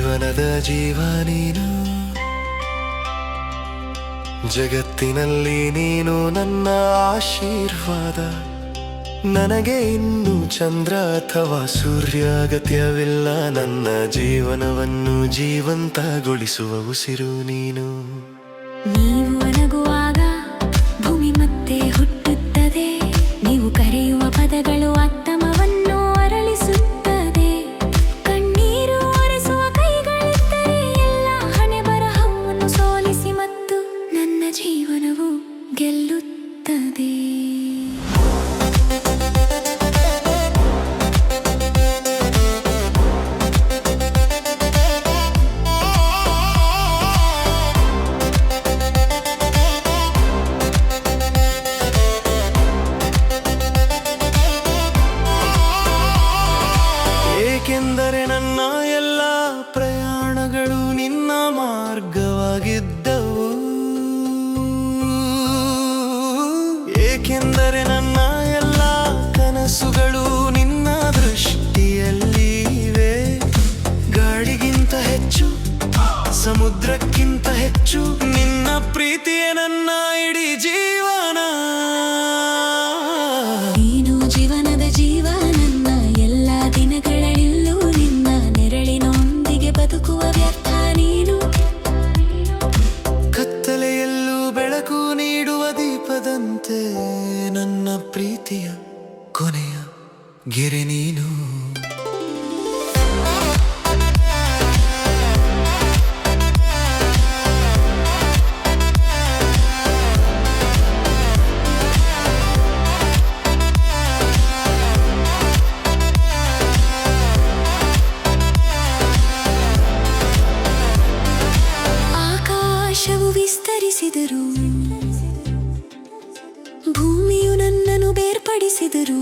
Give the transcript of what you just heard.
ಜೀವನದ ಜೀವ ನೀನು, ಜಗತ್ತಿನಲ್ಲಿ ನೀನು ನನ್ನ ಆಶೀರ್ವಾದ. ನನಗೆ ಇನ್ನು ಚಂದ್ರ ಅಥವಾ ಸೂರ್ಯ ಅಗತ್ಯವಿಲ್ಲ, ನನ್ನ ಜೀವನವನ್ನು ಜೀವಂತಗೊಳಿಸುವ ಉಸಿರು ನೀನು. ನೀವು ಒಣಗುವಾಗ ಭೂಮಿ ಮತ್ತೆ ಹುಟ್ಟುತ್ತದೆ, ನೀವು ಕರೆಯುವ ಪದಗಳು ಆತ್ಮವನ್ನು ಅರಳಿಸುತ್ತದೆ. ಕಣ್ಣೀರು ಒರೆಸುವ ಕೈಗಳಿದ್ದರೆ ಎಲ್ಲ ಹಣೆ ಬರಹವನ್ನು ಸೋಲಿಸಿ ಮತ್ತು ನನ್ನ ಜೀವನವು ಗೆಲ್ಲುತ್ತದೆ. ಏಕೆಂದರೆ ನನ್ನ ಎಲ್ಲ ಪ್ರಯಾಣಗಳು ನಿನ್ನ ಮಾರ್ಗವಾಗಿದ್ದವು, ಏಕೆಂದರೆ ನನ್ನ ಎಲ್ಲ ಕನಸುಗಳು ನಿನ್ನ ದೃಷ್ಟಿಯಲ್ಲಿವೆ. ಗಾಳಿಗಿಂತ ಹೆಚ್ಚು, ಸಮುದ್ರಕ್ಕಿಂತ ಹೆಚ್ಚು, ನಿನ್ನ ಪ್ರೀತಿಯೇ ನನ್ನ ಇಡೀ ಜೀವನ. ನೀನು ಜೀವನದ ಜೀವ, ನನ್ನ ಎಲ್ಲ ದಿನಗಳಲ್ಲೂ ನಿನ್ನ ನೆರಳಿನೊಂದಿಗೆ ಬದುಕುವ ವ್ಯರ್ಥ ನೀನು. ಕತ್ತಲೆಯಲ್ಲೂ ಬೆಳಕು ನೀಡುವ ದೀಪದಂತೆ ನನ್ನ ಪ್ರೀತಿಯ ಕೊನೆಯ ಗೆರೆ ನೀನು. ಆಕಾಶವು ವಿಸ್ತರಿಸಿದರು, ಭೂಮಿಯು ನನ್ನನ್ನು ಬೇರ್ಪಡಿಸಿದರು,